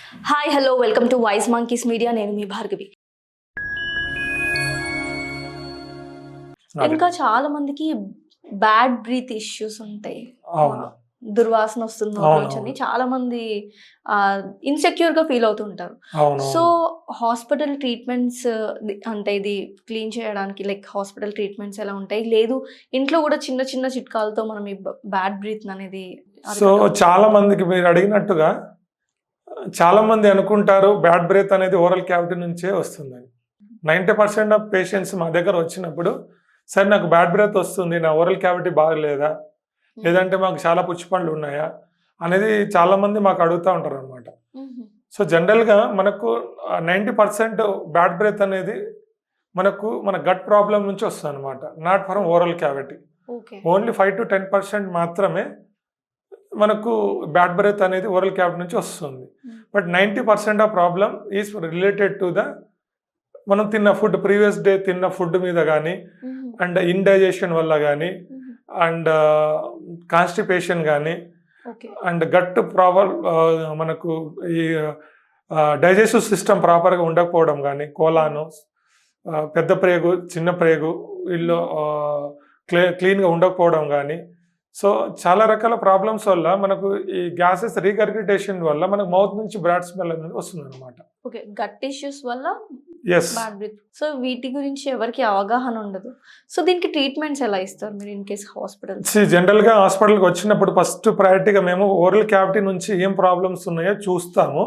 Hi hello welcome to wise monkeys media. నేను మీ భార్గవి. ఇంకా చాలా మందికి బ్యాడ్ బ్రీత్ ఇష్యూస్ ఉంటాయి. దుర్వాసన వస్తుంది నోట్లోంచి చాలా మంది ఇన్సెక్యూర్ గా ఫీల్ అవుతుంటారు. సో హాస్పిటల్ ట్రీట్మెంట్స్ అంటే ఇది క్లీన్ చేయడానికి లైక్ హాస్పిటల్ ట్రీట్మెంట్స్ ఎలా ఉంటాయి, లేదు ఇంట్లో కూడా చిన్న చిన్న చిట్కాలతో మనం ఈ బ్యాడ్ బ్రీత్ అనేది. సో చాలా మందికి మీరు అడిగినట్టుగా చాలా మంది అనుకుంటారు బ్యాడ్ బ్రెత్ అనేది ఓరల్ క్యావిటీ నుంచే వస్తుందని. 90% ఆఫ్ పేషెంట్స్ మా దగ్గర వచ్చినప్పుడు సరే నాకు బ్యాడ్ బ్రెత్ వస్తుంది, నా ఓరల్ క్యావిటీ బాగలేదా, లేదంటే మాకు చాలా పుచ్చిపండ్లు ఉన్నాయా అనేది చాలా మంది మాకు అడుగుతూ ఉంటారు అనమాట. సో జనరల్గా మనకు 90% బ్యాడ్ బ్రెత్ అనేది మన గట్ ప్రాబ్లం నుంచి వస్తుంది అనమాట, not from oral cavity. Only 5 to 10% మాత్రమే మనకు బ్యాడ్ బ్రెత్ అనేది ఓరల్ క్యావిటీ నుంచి వస్తుంది. But 90% of problem is related to the మనం తిన్న ఫుడ్, ప్రీవియస్ డే తిన్న ఫుడ్ మీద కానీ, అండ్ ఇండైజెషన్ వల్ల కానీ, అండ్ కాన్స్టిపేషన్ కానీ, అండ్ గట్ ప్రాపర్ మనకు ఈ డైజెస్టివ్ సిస్టమ్ ప్రాపర్గా ఉండకపోవడం కానీ, కోలాను, పెద్ద ప్రేగు, చిన్న ప్రేగు వీళ్ళు క్లీన్గా ఉండకపోవడం కానీ, సో చాలా రకాల ప్రాబ్లమ్స్ వల్ల మనకు ఈ గ్యాసెస్ రీగర్గిటేషన్ వల్ల మనకు మౌత్ నుంచి బ్యాడ్ స్మెల్ అనేది వస్తుంది అనమాట. ఓకే, గట్ ఇష్యూస్ వల్ల బ్యాడ్ బ్రీత్. సో వీటి గురించి ఎవరికి అవగాహన ఉండదు. సో దీనికి ట్రీట్మెంట్స్ ఎలా ఇస్తారు మీరు ఇన్ కేస్ హాస్పిటల్? జనరల్గా హాస్పిటల్కి వచ్చినప్పుడు ఫస్ట్ ప్రయారిటీగా మేము ఓరల్ క్యావిటీ నుంచి ఏం ప్రాబ్లమ్స్ ఉన్నాయో చూస్తాము.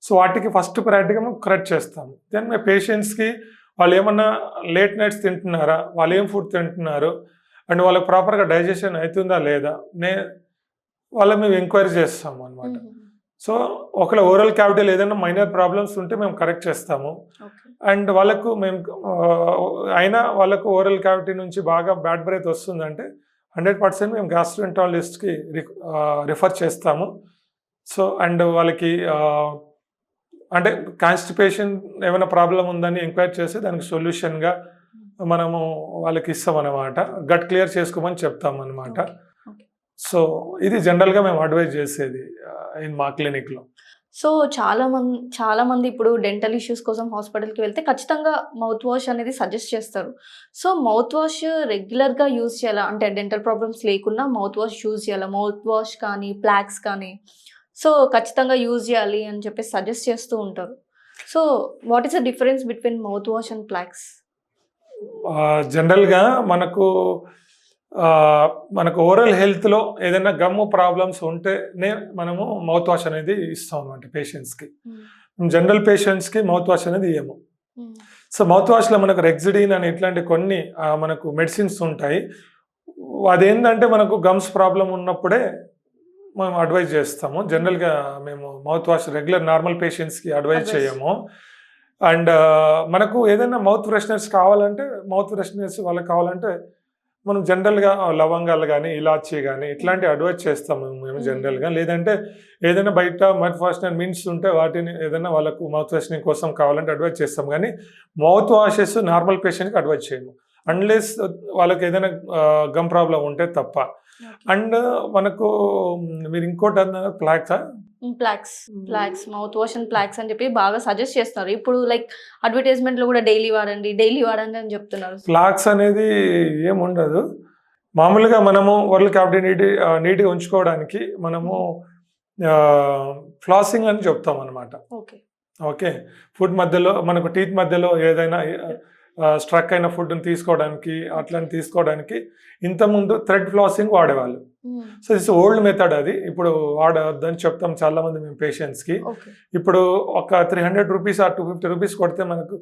సో వాటికి ఫస్ట్ ప్రయారిటీగా మేము కరెక్ట్ చేస్తాము. దెన్ మేము పేషెంట్స్కి వాళ్ళు ఏమన్నా లేట్ నైట్స్ తింటున్నారా, వాళ్ళు ఏం ఫుడ్ తింటున్నారు, అండ్ వాళ్ళకి ప్రాపర్గా డైజెషన్ అవుతుందా లేదా వాళ్ళని మేము ఎంక్వైరీ చేస్తాము అనమాట. సో ఒకవేళ ఓరల్ క్యావిటీలో ఏదైనా మైనర్ ప్రాబ్లమ్స్ ఉంటే మేము కరెక్ట్ చేస్తాము. అండ్ వాళ్ళకు మేము వాళ్ళకు ఓరల్ క్యావిటీ నుంచి బాగా బ్యాడ్ బ్రెత్ వస్తుందంటే 100% మేము గ్యాస్ట్రోఎంట్రాలజిస్ట్కి రిఫర్ చేస్తాము. సో అండ్ వాళ్ళకి అంటే కాన్స్టిపేషన్ ఏమైనా ప్రాబ్లం ఉందని ఎంక్వైరీ చేసి దానికి సొల్యూషన్గా మనము వాళ్ళకి ఇస్తాం అన్నమాట, గట్ క్లియర్ చేసుకోమని చెప్తాం అనమాట. సో ఇది జనరల్గా మేము అడ్వైజ్ చేసేది మా క్లినిక్లో. సో చాలా మంది ఇప్పుడు డెంటల్ ఇష్యూస్ కోసం హాస్పిటల్కి వెళ్తే ఖచ్చితంగా మౌత్ వాష్ అనేది సజెస్ట్ చేస్తారు. సో మౌత్ వాష్ రెగ్యులర్గా యూజ్ చేయాలా, అంటే డెంటల్ ప్రాబ్లమ్స్ లేకున్నా మౌత్ వాష్ యూజ్ చేయాలా, మౌత్ వాష్ కానీ ప్లాక్స్ కానీ సో ఖచ్చితంగా యూజ్ చేయాలి అని చెప్పి సజెస్ట్ చేస్తూ ఉంటారు. So what is the difference between mouth wash and plaques? జనరల్గా మనకు ఓరల్ హెల్త్లో ఏదైనా గమ్ము ప్రాబ్లమ్స్ ఉంటేనే మనము మౌత్ వాష్ అనేది ఇస్తాం అనమాట పేషెంట్స్కి. జనరల్ పేషెంట్స్కి మౌత్ వాష్ అనేది ఇవ్వము. సో మౌత్ వాష్లో మనకు రెక్సిడిన్ అని ఇట్లాంటి కొన్ని మనకు మెడిసిన్స్ ఉంటాయి. అదేంటంటే మనకు గమ్స్ ప్రాబ్లం ఉన్నప్పుడే మేము అడ్వైజ్ చేస్తాము. జనరల్గా మేము మౌత్ వాష్ రెగ్యులర్ నార్మల్ పేషెంట్స్కి అడ్వైజ్ చేయము. అండ్ మనకు ఏదైనా మౌత్ ఫ్రెషనర్స్ కావాలంటే వాళ్ళకి కావాలంటే మనం జనరల్గా లవంగాలు కానీ, ఇలాచీ కానీ ఇట్లాంటి అడ్వైజ్ చేస్తాము మేము జనరల్గా. లేదంటే ఏదైనా బయట మౌత్ ఫ్రెషనర్ మిన్స్ ఉంటే వాటిని ఏదైనా వాళ్ళకు మౌత్ ఫ్రెషనింగ్ కోసం కావాలంటే అడ్వైజ్ చేస్తాం. కానీ మౌత్ వాషెస్ నార్మల్ పేషెంట్కి అడ్వైజ్ చేయము అన్లెస్ వాళ్ళకి ఏదైనా గమ్ ప్రాబ్లం ఉంటే తప్ప. అండ్ మనకు మీరు ఇంకోటి అన్నారు plaques mouth wash and plaques అని చెప్పి బాగా సజెస్ట్ చేస్తున్నారు. ఇప్పుడు లైక్ అడ్వర్టైజ్మెంట్ లో కూడా డైలీ వాడండి అని చెప్తున్నారు. ప్లాక్స్ అనేది ఏముండదు, మామూలుగా మనము ఓరల్ క్యావిటీ నీట్గా ఉంచుకోవడానికి మనము ఫ్లాసింగ్ అని చెప్తాం అనమాట. ఓకే, ఫుడ్ మధ్యలో మనకు టీత్ మధ్యలో ఏదైనా స్ట్రక్ అయిన ఫుడ్ని తీసుకోవడానికి అట్లని తీసుకోవడానికి ఇంతకుముందు థ్రెడ్ ఫ్లాసింగ్ వాడేవాళ్ళు. సో దిస్ ఓల్డ్ మెథడ్, అది ఇప్పుడు వాడవద్దని చెప్తాం చాలా మంది మేము పేషెంట్స్కి. ఇప్పుడు ఒక 300 రూపీస్ ఆ 250 రూపీస్ కొడితే మనకు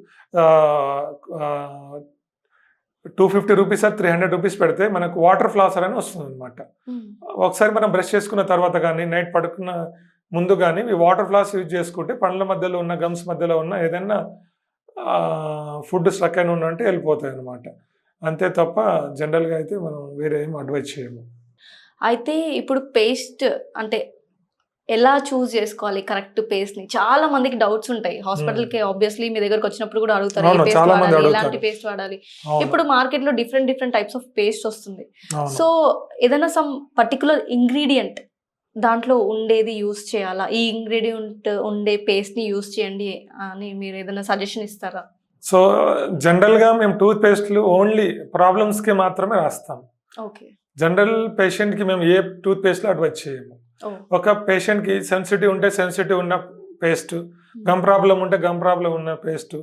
250 రూపీస్ ఆ 300 రూపీస్ పెడితే మనకు వాటర్ ఫ్లాసర్ అని వస్తుంది అనమాట. ఒకసారి మనం బ్రష్ చేసుకున్న తర్వాత కానీ నైట్ పడుకున్న ముందు కానీ ఈ వాటర్ ఫ్లాస్ యూజ్ చేసుకుంటే పండ్ల మధ్యలో ఉన్న గమ్స్ మధ్యలో ఉన్న ఏదైనా ఫుడ్ స్ట్రక్ అయిన ఉన్నట్టు వెళ్ళిపోతాయి అనమాట. అంతే తప్ప జనరల్గా అయితే మనం వేరే ఏం అడ్వైజ్ చేయము. అయితే ఇప్పుడు పేస్ట్ అంటే ఎలా చూస్ చేసుకోవాలి కరెక్ట్ పేస్ట్ ని? చాలా మందికి డౌట్స్ ఉంటాయి. హాస్పిటల్కి ఆబ్వియస్లీ మీ దగ్గరకు వచ్చినప్పుడు కూడా అడుగుతారు ఎలాంటి పేస్ట్ వాడాలి. ఇప్పుడు మార్కెట్ లో డిఫరెంట్ టైప్స్ ఆఫ్ పేస్ట్ వస్తుంది. సో ఏదైనా సమ్ పర్టికులర్ ఇంగ్రీడియంట్ దాంట్లో ఉండేది యూజ్ చేయాలా? ఈ ఇంగ్రీడియంట్ ఉండే పేస్ట్‌ని యూజ్ చేయండి అని మీరు ఏదైనా సజెషన్ ఇస్తారా? సో, జనరల్‌గా మేము టూత్ పేస్ట్‌లు ఓన్లీ ప్రాబ్లమ్స్‌కి మాత్రమే రాస్తాం. ఓకే. జనరల్ పేషెంట్‌కి మేము ఏ టూత్ పేస్ట్‌లు అడ్వైజ్ చేయము. ఓహ్! ఒక పేషెంట్‌కి సెన్సిటివ్ ఉంటే సెన్సిటివ్ ఉన్న పేస్ట్, గమ్ ప్రాబ్లమ్ ఉంటే గమ్ ప్రాబ్లమ్ ఉన్న పేస్ట్,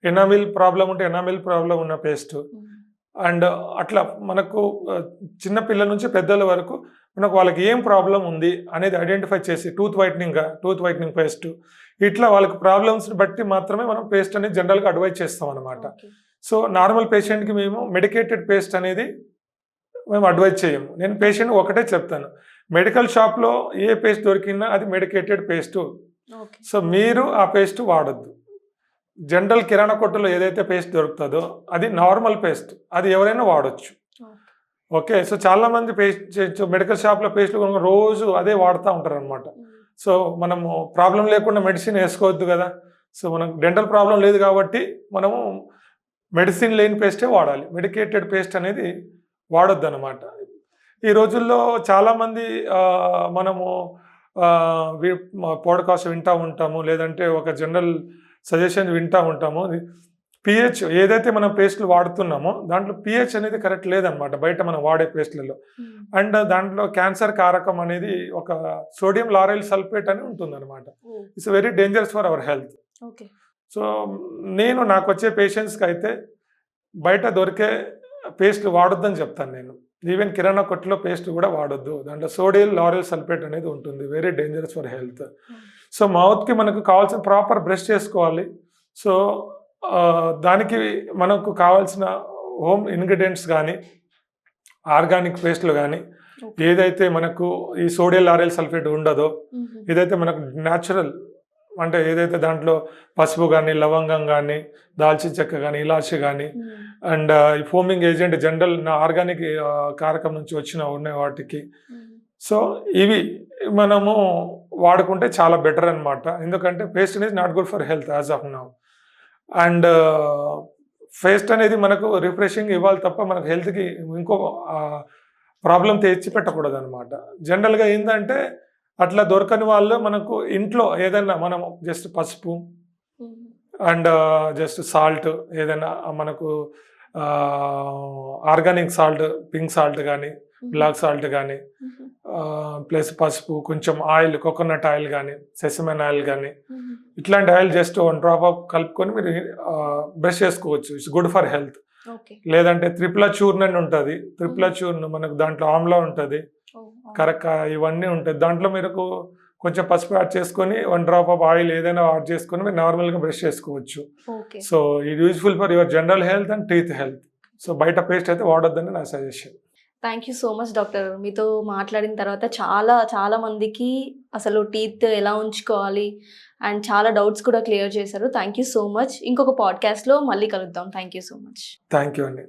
ఎనామిల్ ప్రాబ్లమ్ ఉంటే ఎనామిల్ ప్రాబ్లమ్ ఉన్న పేస్ట్ హ్మ్. అండ్ అట్లా మనకు చిన్న పిల్లల నుంచి పెద్దల వరకు మనకు వాళ్ళకి ఏం ప్రాబ్లం ఉంది అనేది ఐడెంటిఫై చేసి టూత్ వైట్నింగ్ పేస్ట్ ఇట్లా వాళ్ళకి ప్రాబ్లమ్స్ని బట్టి మాత్రమే మనం పేస్ట్ అనేది జనరల్గా అడ్వైజ్ చేస్తాం అనమాట. ఓకే. సో నార్మల్ పేషెంట్కి మేము మెడికేటెడ్ పేస్ట్ అనేది మేము అడ్వైజ్ చేయము. నేను పేషెంట్ ఒకటే చెప్తాను, మెడికల్ షాప్లో ఏ పేస్ట్ దొరికినా అది మెడికేటెడ్ పేస్టు. ఓకే. సో మీరు ఆ పేస్ట్ వాడొద్దు. జనరల్ కిరాణా కొట్టులో ఏదైతే పేస్ట్ దొరుకుతుందో అది నార్మల్ పేస్ట్, అది ఎవరైనా వాడొచ్చు. ఓకే. ఓకే. సో చాలామంది పేస్ట్ మెడికల్ షాప్లో పేస్ట్లు కొనుక్కొని రోజు అదే వాడుతూ ఉంటారు అనమాట. హ్మ్. సో మనము ప్రాబ్లం లేకుండా మెడిసిన్ వేసుకోవద్దు కదా. సో మనకు డెంటల్ ప్రాబ్లం లేదు కాబట్టి మనము మెడిసిన్ లేని పేస్టే వాడాలి. మెడికేటెడ్ పేస్ట్ అనేది వాడొద్దు అనమాట. ఈ రోజుల్లో చాలామంది మనము పాడ్‌కాస్ట్ వింటూ ఉంటాము, లేదంటే ఒక జనరల్ సజెషన్ వింటూ ఉంటాము. pH ఏదైతే మనం పేస్ట్లు వాడుతున్నామో దాంట్లో pH అనేది కరెక్ట్ లేదనమాట బయట మనం వాడే పేస్ట్లలో. హ్మ్. అండ్ దాంట్లో క్యాన్సర్ కారకం అనేది ఒక సోడియం లారైల్ సల్ఫేట్ అని ఉంటుందన్నమాట. Oh! It's very dangerous for our health. Okay. So నేను నాకు వచ్చే పేషెంట్స్కి అయితే బయట దొరికే పేస్ట్లు వాడొద్దని చెప్తాను నేను. ఈవెన్ కిరాణా కొట్టులో పేస్ట్ కూడా వాడొద్దు. దాంట్లో సోడియం లారైల్ సల్ఫేట్ అనేది ఉంటుంది, very dangerous for health. So మౌత్కి మనకు కావాల్సిన ప్రాపర్ బ్రష్ చేసుకోవాలి. సో దానికి మనకు కావాల్సిన హోమ్ ఇంగ్రీడియంట్స్ కానీ ఆర్గానిక్ పేస్ట్లు కానీ ఓకే. ఏదైతే మనకు ఈ సోడియం లారైల్ సల్ఫేట్ ఉండదో, హుహు. ఏదైతే మనకు న్యాచురల్ అంటే ఏదైతే దాంట్లో పసుపు కానీ లవంగం కానీ దాల్చిన చెక్క కానీ ఇలాచి కానీ హ్మ్. అండ్ ఈ ఫోమింగ్ ఏజెంట్ జనరల్ ఆర్గానిక్ కారకం నుంచి ఉన్న వాటికి. హ్మ్. సో ఇవి మనము వాడుకుంటే చాలా బెటర్ అనమాట. ఎందుకంటే పేస్ట్ అనేది not good for health as of now. And paste అనేది మనకు రిఫ్రెషింగ్ ఇవ్వాలి తప్ప మనకు హెల్త్కి ఇంకో ప్రాబ్లం తెచ్చి పెట్టకూడదు అనమాట. జనరల్గా ఏంటంటే అట్లా దొరకని వాళ్ళు మనకు ఇంట్లో ఏదైనా మనము జస్ట్ పసుపు హ్మ్. అండ్ జస్ట్ సాల్ట్ ఏదైనా మనకు ఆర్గానిక్ సాల్ట్, పింక్ సాల్ట్ కానీ బ్లాక్ సాల్ట్ కానీ హుహు. ప్లస్ పసుపు, కొంచెం ఆయిల్, కోకోనట్ ఆయిల్ కానీ సెసమెన్ ఆయిల్ కానీ హుహు. ఇట్లాంటి ఆయిల్ జస్ట్ 1 డ్రాప్ ఆఫ్ కలుపుకొని మీరు బ్రష్ చేసుకోవచ్చు. It's good for health. Okay. లేదంటే త్రిపుల చూర్న్ అని ఉంటుంది. త్రిపుల చూర్న్ మనకు దాంట్లో ఆమ్లా ఉంటుంది, ఓహ్! అవును. కరక ఇవన్నీ ఉంటాయి. దాంట్లో మీరు కొంచెం పసుపు యాడ్ చేసుకొని 1 డ్రాప్ ఆఫ్ ఆయిల్ ఏదైనా యాడ్ చేసుకొని మీరు నార్మల్గా బ్రష్ చేసుకోవచ్చు. ఓకే. సో ఇది useful for your general health and teeth health. So బయట పేస్ట్ అయితే వాడొద్దని నా suggestion. Thank you so much doctor. మీతో మాట్లాడిన తర్వాత చాలా మందికి అసలు టీత్ ఎలా ఉంచుకోవాలి అండ్ చాలా డౌట్స్ కూడా క్లియర్ చేశారు. Thank you so much. ఇంకొక పాడ్‌కాస్ట్‌లో మళ్ళీ కలుద్దాం. Thank you so much. Thank you అండి.